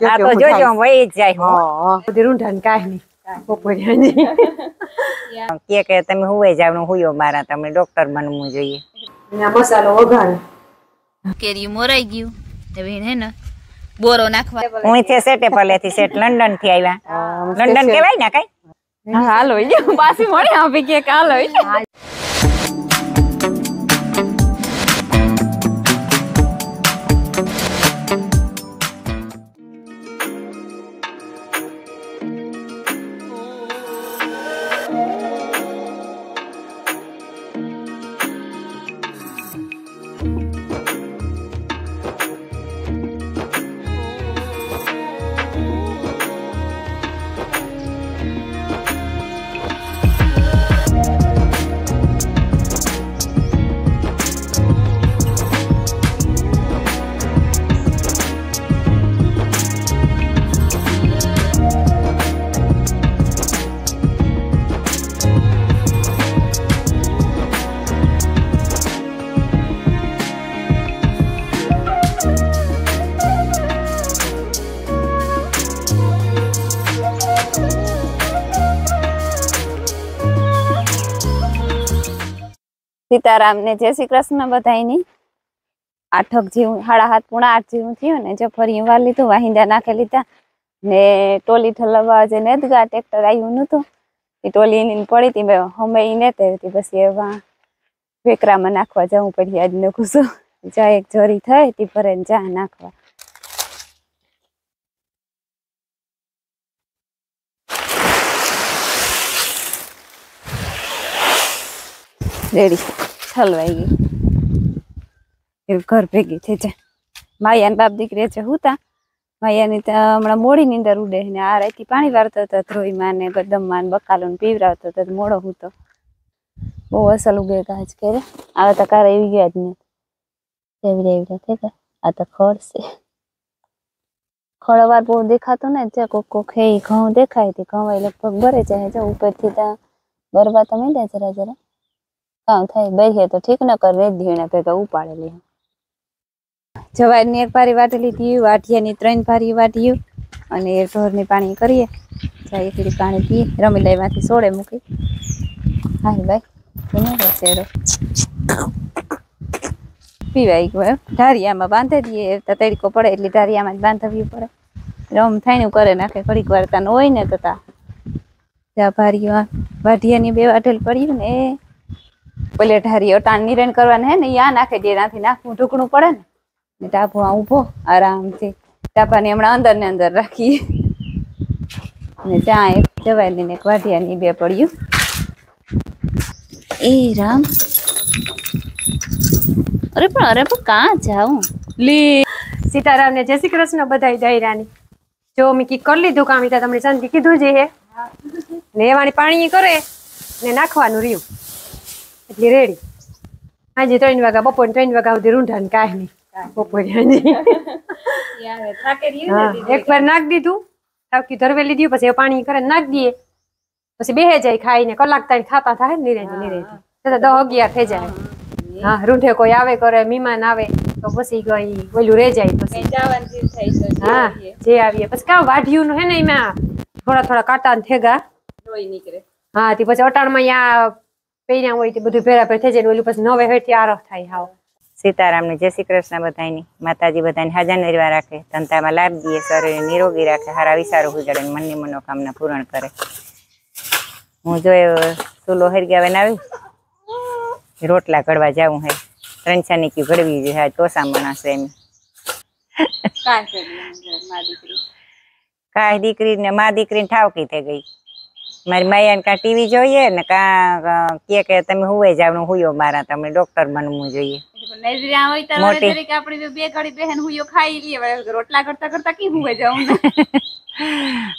આ તો જોજો વહી જ જાય હા બધી રૂંઢાને કાઈ નહીં કે તમે હુવે જાવનું હુયો મારા તમને ડોક્ટર બનવું જોઈએ મસાલો વઘાર કેરી મોરાઈ ગયું હવે હે ને બોરો નાખવા હું થી સેટે ભલેથી સેટ લંડન થી આવ્યા લંડન કેવાય ને કઈ હાલો પાછી મળી આપી કે હાલો સીતારામ ને જય શ્રી કૃષ્ણ બધાયની 8 જેવું 7:30 પોણા 8 જેવું થયું ને જો ફરી વાર લીધું વાહિંદા નાખી લીધા ને ટોલી ઠલવા જે નેદગા ટ્રેક્ટર આવ્યું નતું એ ટોલી ની પડી હતી હમે ઈ નેતે હતી પછી એવા વેકરામાં નાખવા જવું પડી આજ ને કુસો જા એક જોરી થઈ તી ભરે જા નાખવા રેડી ઠલવાઈ ગઈ એવું ઘર ભેગી થઈ જાય માયા બાપ દીકરી છે હુતા માયાની હમણાં મોડી ની અંદર ઉડે ને આ રાતી પાણી વાળતો હતો ધ્રોઈમાં ને ગદમમાં બકાલો પીવરાવતો હતો મોડો હતો બહુ અસલ ઉગે ગાજ કરે આ તો કાર એવી ગયા જ ને એવી એવી થઈ ગયા આ તો ખડ છે ખડવાર બહુ દેખાતો ને જે કોક કોક હે ઘઉં દેખાય તે ઘઉં લગભગ ભરે જાય જો ઉપરથી ત્યાં બરવા તો માંડ્યા જરા જરા કામ થાય બેહીએ તો ઠીક ન કરે ધીણા ભેગા ઉપાડેલી જવારની એક પારી વાટેલી હતી વાટિયાની 3 પારી વાટ્યું અને એ ઢોરની પાણી કરીએ જાય એકડી પાણી પીએ રમી લઈમાંથી સોડે મૂકી હા ભાઈ એને રસેડો પીવાઈ ગયો ઢારિયામાં બાંધી દઈએ તો તડકો પડે એટલે ઢારિયામાં જ બાંધવી પડે રમ થાયને કરે નાખે ઘડીક વાર્તા હોય ને તો ત્યાં ભારીઓ વાઢિયાની 2 વાટેલ પડ્યું ને પેલે ઢારી અટાણ નિરણ કરવાના હે ને યા નાખી દે નાથી નાખવું ઢૂકણું પડે ને ટાપો આ ઊભો આરામથી ટાપાને હમણાં અંદર ને અંદર રાખીએ ને ત્યાં એક જવાયની ને એક વાઢિયાની 2 પડ્યું એ રામ અરે પણ કાં જાઉં લી સીતારામ ને જય શ્રી કૃષ્ણ બધાય દાયરાની જો મેં કી કરી લીધું કામ તા તમને શાંતિ કીધું છે હે ને એવાણી પાણી કરે ને નાખવાનું રહ્યું એટલે રેડી હાજી 3 વાગ્યા બપોર 3 વાગ્યા સુધી રૂંઢા ને કાઈ નહીં બપોરે હાજી એકવાર નાખ દીધું ટાંકી ધરવેલી દીધું પછી પાણી કરે નાખ દઈએ પછી બેહે જાય ખાઈને કલાક તાઈ ખાતા થાય ને નીરે તો 10 11 થઈ જાય હા રૂંઢે કોઈ આવે કરે મહેમાન આવે તો પછી ગઈ ઓલું રહી જાય પછી જવાનું થઈ હા જે આવીએ પછી કાં વાઢ્યું નું હે ને એમાં થોડા થોડા કાંટા ને થેગા લોહી નીકળે હા તે પછી અટાણમાં યા પૈણા હોય તે બધું ભેરા ભેર થઈ જાય ઓલું પછી નવે હેઠી આરફ થાય હાવ સીતારામ ને જય શ્રી કૃષ્ણ બધાયની માતાજી બધાને હાજર નિર્વા રાખે ધંધામાં લાભ દે શરીર નિરોગી રાખે હારા વિચારો ગુજારે મનની મનોકામના પૂર્ણ કરે હું જો ચૂલો હરગ્યા બનાવી રોટલા ઘડવા જાવું હે 3 ની ઘડવી જોઈએ હા ટોસા મણાશે એમ કાંઈ દીકરી ને મા દીકરીને ઠાવકી થઈ ગઈ મારી માયાને કાં ટીવી જોઈએ ને કાં કે તમે હુવે જાવનું હુયો મારા તમને ડોક્ટર બનવું જોઈએ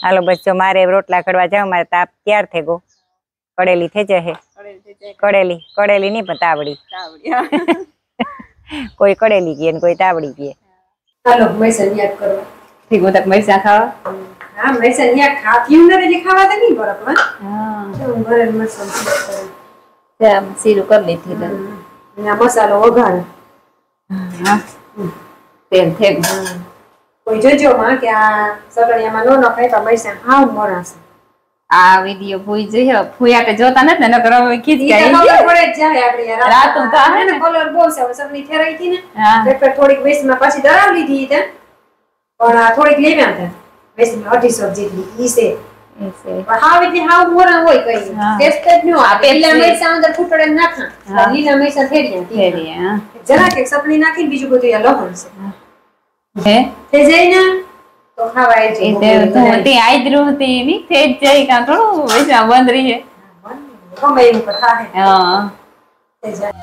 હાલો બસ જો મારે રોટલા ઘડવા જાવ મારે તાપ તૈયાર થઈ ગયો કડેલી થઈ જશે કડેલી નહીં પણ તાવડી કોઈ કડેલી કહે ને કોઈ તાવડી કહે હાલો મૈસા યાદ કરો ઠીક તક મૈસા ખાવા હા મૈસા યાદ ખાતીયું ને એટલે ખાવા તો નહીં બરાબર હા બરે મસાલો ત્યાં સીરું કરી લીધી ના મસાલો વઘાર હા તેલ થેગ કોઈ જોજો માં કે આ સટણિયામાં નો નખાય તો મરચાં હાવ મોરાશે. આ વિડિયો ભૂઈ જોઈએ ભૂયા કે જોતા નથી ને નકર હવે ખીચ ઈ તો ગઈ ખબર પડે જ જાય આપણે યાર. રાતું થાય ને કલર બહુ છે. હવે સગડી ફેરાઈ હતી ને હા એટલે થોડીક વેસ્ટમાં પાછી દરાવ લીધી ઈ પણ આ થોડીક લેવ્યા હતા વેસ્ટમાં 250 જેટલી ઈ છે. પણ હાવ એટલે હાવ મોરા હોય કઈ હા. ટેસ્ટ જ ન આવે. લીલા મરચાં અંદર ફૂટડે નાખા લીલા મરચાં થેરિયા જરા કે સપની નાખીને બીજું બધું યા લહણ છે હે તે જઈને તો ખાવાય છે. એ તે તું તે આઈદ્રું હતી ની તે જઈ કા થોડું વેચા બંધ રહી છે. ગમે એવું તો થાય. હા તે જાય.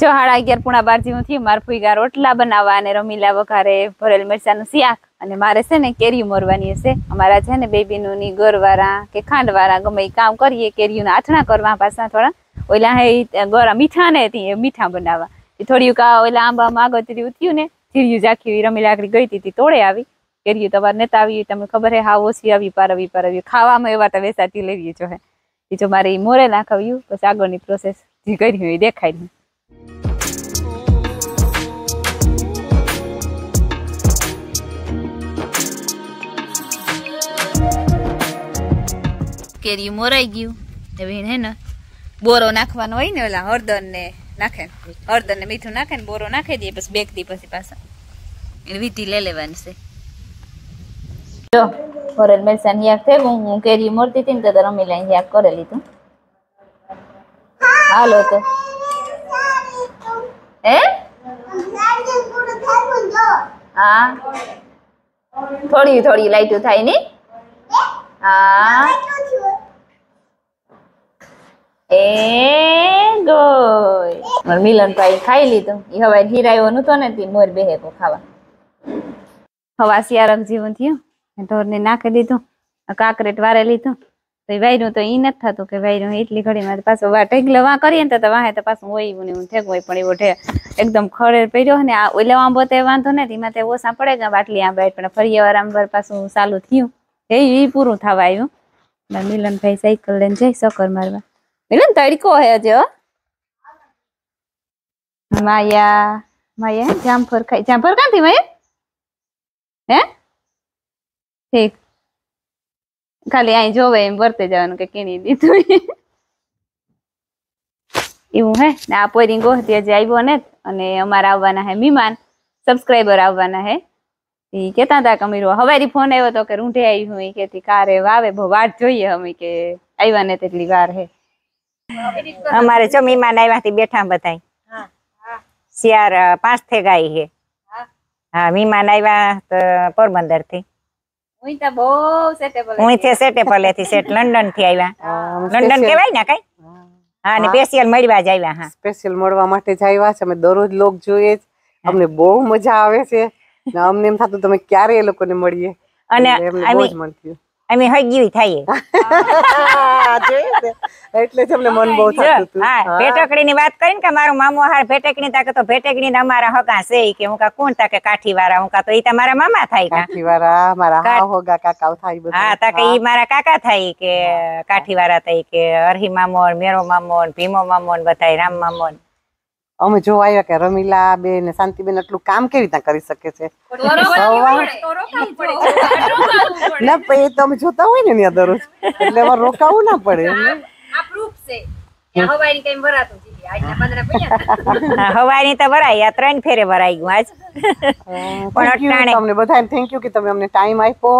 જો 11:30 જેવું થયું માર ફુઈગા રોટલા બનાવવા અને રમીલા વઘારે ભરેલ મરચાનું શાક અને મારે છે ને કેરી મોરવાની હશે. અમારા છે ને બેબીનું ની ગોરવાળા કે ખાંડવાળા ગમે ઈ કામ કરીએ કેરીઓના આથણા કરવા પાછા થોડા ઓલા હે ગોરા મીઠા ને હતી મીઠા બનાવવા એ થોડી ઓલા આંબા આગોતરી ઉત્યું ને જીરિયું જાખ્યું રમી લાકડી ગઈ હતી તોડે આવી કેરીયું તમારે નેતા આવી તમને ખબર હે હાવ ઓછી આવી પારવી ખાવામાં એવા તો વેસાતી લેવી જો હે એ જો મારે મોરે નાખાવ્યું પછી આગળની પ્રોસેસ જે કરી એ દેખાય. કેરી મોરાઈ ગયું હવે હે ને બોરો નાખવાનો હોય ને ઓલા હળદર ને નાખે હળદર ને મીઠું નાખે ને બોરો નાખી દઈએ પછી બેકતી પછી પાછા એને વીટી લઈ લેવાની છે. જો ભરેલ મરચાં યાક થયું હું કેરી મોરતી હતી ને તો રમીલા યાક કરી લીધું. હાલો તો હે હા થોડી થોડી લાઈટું થાય ને હા એ ગોય મિલનભાઈ ખાઈ લીધું એ હવે હીરાયો નતો ને તે મોર બેહે કો ખાવા હવા શિયાળક જીવન થયું ઢોરને નાખી દીધું કાકરેટ વારે લીધું તો એ વાયરું તો ઈ નથી થતું કે વાયરું એટલી ઘડીમાં પાછો વા ઢગલો વા કરીએ ને તો વાહે તો પાછું હોય એવું ને એવું થેક હોય પણ એવો એકદમ ખડે પડ્યો ને આ ઓલા આંબો તો વાંધો નથી એમાં તે ઓછા પડે ગયા બાટલી આંબા પણ ફરી વાર આંબર પાછું ચાલુ થયું એ પૂરું થવા આવ્યું. મિલનભાઈ સાયકલ લઈને જાય સકર મારવા. મિલન તડકો હે હજી માયા જામફળ ખાઈ જામફળ ક્યાંથી માયા હે ઠીક ખાલી અહીં જોવે એમ વર્તે જવાનું કે કીણી દીધું એવું હે ને આ પોરી ગોહતી હજી આવ્યો ને અને અમારા આવવાના હે મહેમાન સબસ્ક્રાઈબર આવવાના હે એ કેતા હતા કે અમીરો હવારી ફોન આવ્યો તો કે રૂંઢે આવી હું કેતી કારે વાવે બહુ વાટ જોઈએ અમે કે આવ્યા ને તેટલી વાર હે. અમારે જો મહેમાન આવ્યાથી બેઠા બધાય શિયાર 5 થી ગાય હે. હા મહેમાન આવ્યા તો પોરબંદર થી હું તો બહુ સેટેબલ હું છે સેટેપલે થી સેટ લંડન થી આવ્યા. લંડન કેવાય ને કઈ હા ને સ્પેશિયલ મળવા જ આવ્યા. હા સ્પેશિયલ મળવા માટે જ આવ્યા છે. અમે દરરોજ લોક જોઈએ જ અમને બહુ મજા આવે છે. અમને એમ થતું તમે ક્યારે એ લોકોને મળીએ અને અમે હગ્યું થાય એટલે જ અમને મન બહુ થતું હતું. હા ભેટકડી ની વાત કરીને કે મારું મામો હાર ભેટકડી તાકે તો ભેટકડી અમારા હગા છે કે હું કા કોણ તાકે કાઠી વાળા હું કા તો ઈ તમારા મામા થાય કાઠી વાળા મારા હા હોગા કાકા થાય બધા. હા તાકે ઈ મારા કાકા થાય કે કાઠી વાળા થાય કે અરહી મામો મેરો મામો ભીમો મામો બધા રામ મામો. અમે જોવા આવ્યા કે રમીલા બેન ને શાંતિબેન આટલું કામ કેવી રીતના કરી શકે છે. ના એ તો અમે જોતા હોય ને ત્યાં દરરોજ એટલે અમારે રોકાવું ના પડે. હવાઈ તો ભરાય 3 ફેરે ભરાઈ ગયું આજ. પણ તમને બધાને થેન્ક યુ કે તમે અમને ટાઈમ આપ્યો.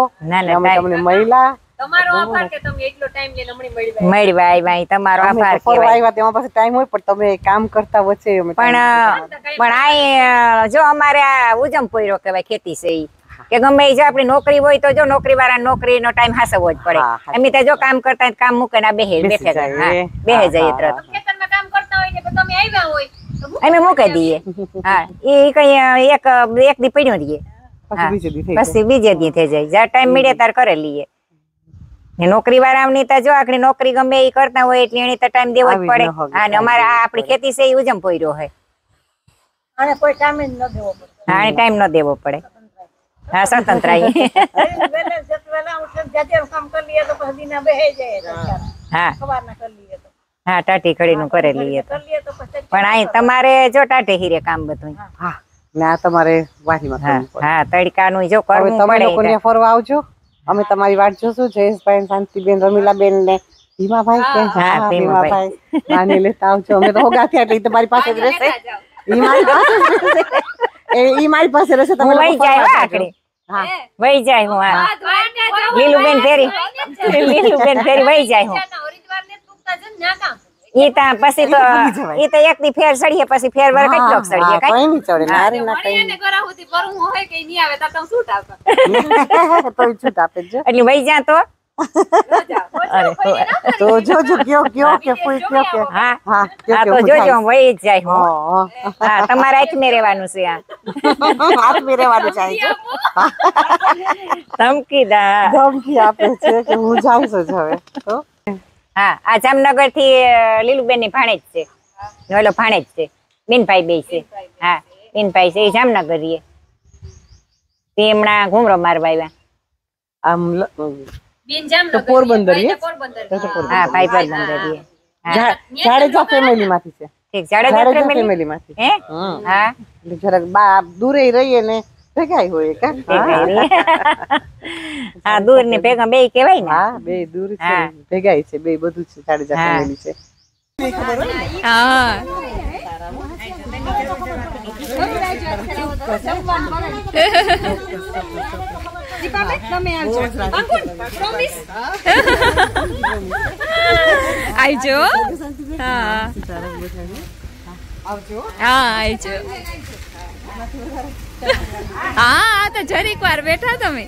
અમે તમને મળ્યા. તમારો આભાર કે તમે એટલો ટાઈમ લઈને અમને મળવા આવ્યા. તમારો આભાર કહેવાય. આવ્યા તેમાં પાસે ટાઈમ હોય પણ તમે કામ કરતા વચ્ચે પણ આ જો અમારે આ ઉજમ પોયરો કહેવાય ખેતી છે ઈ કે ગમે જો આપણી નોકરી હોય તો જો નોકરી વાળા નોકરીનો ટાઈમ હાસવો જ પડે. અમે તો જો કામ કરતા કામ મૂકે ના બેઠે જઈએ તરત ખેતરમાં કામ કરતા હોય કે તમે આવ્યા હોય અમે મૂકી દઈએ. હા એ કઈ એક દી પડ્યો રહીએ પછી બીજે દી થઈ જાય જ્યાં ટાઈમ મળે ત્યારે કરે લઈએ. નોકરી વાળાની તો જો આખરી નોકરી ગમે એ કરતા હોય એટલે એને તો ટાઈમ દેવો જ પડે. અને અમારે આપણી ખેતી છે એ ઉજમ પોયરો હોય આને કોઈ ટાઈમ ન દેવો પડે. હા ટાઈમ ન દેવો પડે. હા સ્વતંત્ર હા હા ટાટી ઘડીનું કરે લઈએ તો. પણ અહીં તમારે જો ટાટે હીરે કામ બધું. હા ને આ તમારે વાડીમાં હા કરવું પડે. હા તડકાનું જો હવે કરવું તમે લોકો પડે. ત્યાં ફરવા આવજો, અમે તમારી વાટ જોશું. જયેશભાઈ, શાંતિબેન, રમીલાબેન ને ભીમાભાઈ કે હા, હા ભીમાભાઈ. ભીમાભાઈ નાની લેતા આવજો. અમે તો હોગા થયા એટલે ઈ તમારી પાસે જ રહેશે. ઈ મારી પાસે જ રહેશે. ઈ મારી પાસે રહેશે. તમે હું લોકો વહી જાય ફરવા આકડી. હા વહી જાય હું આ લીલુબેન ફેરી વહી જાય હું. ઈ તા પછી તો ઈ તો એક દી ફેર સડીએ પછી ફેર વર કેટલોક સડીએ હા, કાઈ. કઈ નહીં ચડે નારી ના કઈ નહીં. તોય છૂટ આપે જ. એટલે વહી જા તો અરે તો જોજો કયો કે ફૂઈ કયો કે હા હા હા તો જોજો હું વહી જ જાય હું. હા તમારે હાથમાં રહેવાનું છે આ હાથ મેં રહેવાનું ચાહે છે. ધમકીદાર. ધમકી આપે છે કે હું જાઈશ જ હવે. તો હા આ જામનગર થી લીલુબેન ની ભાણેજ છે. ઓલો ભાણેજ છે. બેનભાઈ બે છે. હા બેનભાઈ છે એ જામનગર રીએ. તે હમણાં ઘૂમરો મારવા આવ્યા. આમ તો પોરબંદર રીએ. હા ભાઈ પોરબંદર રીએ. જાડેજા ફેમિલી માંથી છે. ઠીક જાડેજા જાડેજા ફેમિલી ફેમિલી માંથી. હે હા એટલે જરાક બા દૂરે રહીએ ને ભેગાય હોય કા. હા દૂર ની ભેગા બે કેવાય ને. હા બે દૂર છે ભેગાય છે બે બધું છે જાડેજા ફેમિલી છે. હા આવજો. હા હા આવજો. હા તો જરીક વાર બેઠા તમે.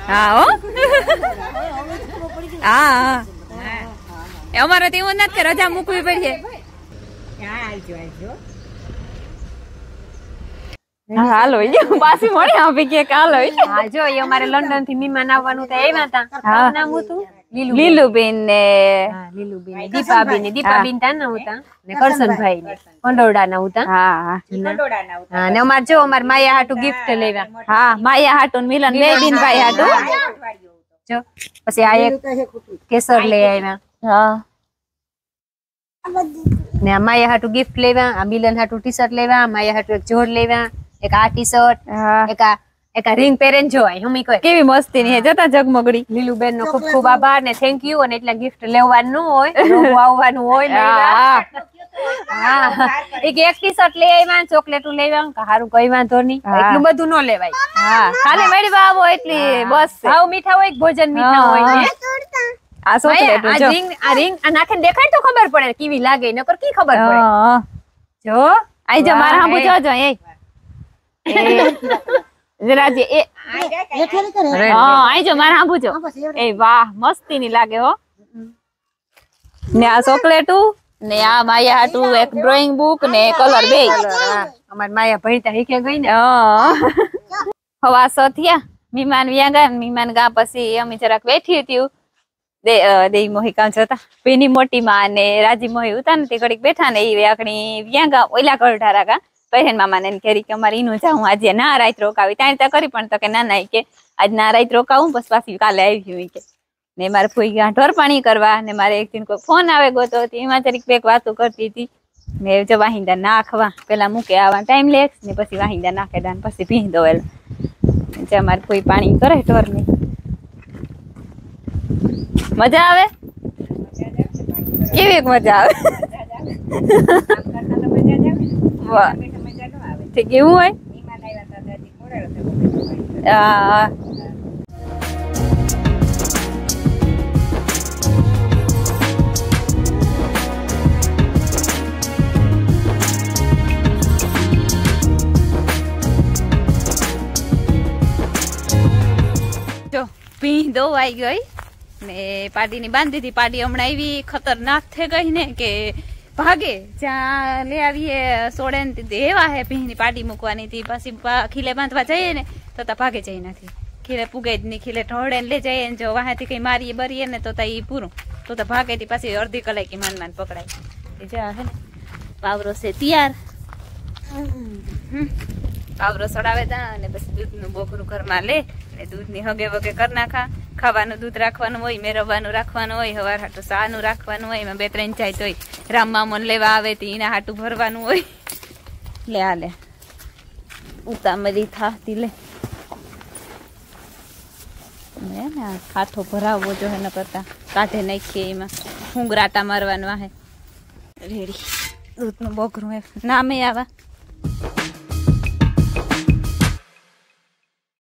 હા હો હા અમારે તો એવું નથી કે રજા મૂકવી પડશે. હાલો પાછી મળે આપી કે હાલો. હા જો એ અમારે લંડન થી મહેમાન આવવાનું તો આવ્યા હતા. હા. નામ હતું લીલુબેન ને લીલુબેન દીપાબેન તાના હતા ને કરશનભાઈ ને કંડોડા ના હતા. હા હા ને અમાર જો અમાર માયા હાટુ ગિફ્ટ લેવા. હા માયા હાટુ મિલન બે દિનભાઈ હાટુ. જો પછી આ એક કેસર લઈ આવ્યા હા ને આ માયા હાટુ ગિફ્ટ લેવા. આ મિલન હાટુ ટી શર્ટ લેવા. માયા હાટુ એક જોડ લેવા. એક આ ટી શર્ટ હા એક આ રિંગ પહેરેન જોવાય હમી કોઈ. કેવી મસ્તી ની હે જોતા જગમગડી. લીલુબેન નો ખૂબ ખૂબ આભાર ને થેન્ક યુ. અને એટલે ગિફ્ટ લેવાનું હોય આવવાનું હોય લેવા. હા હા એક ટી શર્ટ લઈ આવ્યા ચોકલેટું લેવા હારું કઈ વાંધો નહીં. એટલું બધું ન લેવાય. હા ખાલી મેળી આવો એટલી બસ છે. ભાવ મીઠા હોય ભોજન મીઠા હોય ને. આ ચોકલેટ આ જો. રિંગ આ નાખીને દેખાય તો ખબર પડે કેવી લાગે નકર કી ખબર પડે. હા જો આઈ જો મારા હાંભુ જોજો એ જરાજી એ હા આઈ જો મારા હાંભુ જો એ વાહ મસ્તી ની લાગે હો. ને આ ચોકલેટું ને આ માયા હાટુ એક ડ્રોઈંગ બુક ને કલર બે. અમાર માયા ભણતા શીખે ગઈ ને. હવા સો થયા મહેમાન વ્યા ગયા. મહેમાન ગયા પછી અમે જરાક બેઠી હતી દેવી મોહી કામ જોતા. પેની મોટી માં ને રાજી મોહી ઉતા ને તે ઘડીક બેઠા ને એ આકડી વ્યા ગયા ઓલા કઢારા ગા પહેન મામા ને ઘેરી કે અમારે ઈનું જાઉં આજે ના રાત રોકાવી. ત્યાં ત્યાં કરી પણ તો કે ના કે આજ ના રાત રોકાવું પછી પાછી કાલે આવી કે ને મારે ફૂઈ ગયા ઢોર પાણી કરવા ને મારે એક દિન કોઈ ફોન આવે ગયો તો એમાં જરીક બેક વાતો કરતી હતી ને જો વાહિંદા નાખવા પેલા મૂકે આવા ટાઈમ લે ને પછી વાહિંદા નાખે દાન પછી ભીં દો જે મારે ફૂઈ પાણી કરે ઢોર ની. મજા આવે કેવી મજા આવે. વાહ ઠીક એવું હોય. જો ભીં દોવાઈ ગઈ ને પાડી ની બાંધી હતી. પાડી હમણાં એવી ખતરનાક થઈ ગઈ ને કે ભાગે જ્યાં લે આવીએ સોડે ને એવા હે ભીની પાડી મૂકવાની હતી. પછી ખીલે બાંધવા જઈએ ને તો ભાગે જઈ નથી. ખીલે પૂગે જ નહીં. ખીલે ઢોળે ને લે જઈએ ને જો વાહેથી કઈ મારીએ બરીએ ને તો ઈ પૂરું તો ભાગે થી પાછી અડધી કલાક માન પકડાય. એ જા હે ને પાવરો છે તૈયાર. પાવરો સડાવે તા અને પછી દૂધનું બોકરું ઘરમાં લે અને દૂધની હગે વગે કરી નાખા. ખાવાનું દૂધ રાખવાનું હોય, મેરવવાનું રાખવાનું હોય, હવાર હાટું સાનું રાખવાનું હોય, એમાં 2-3 જાય તોય રામ મામોને લેવા આવે તો એના હાટું ભરવાનું હોય. લે આ લે ઉતામળી થાતી લે ને હાથો ભરાવવો જો એના કરતા કાઢે નાખીએ એમાં હુંગરાટા મારવાનું હે રેડી દૂધનું બોકરું નામે આવા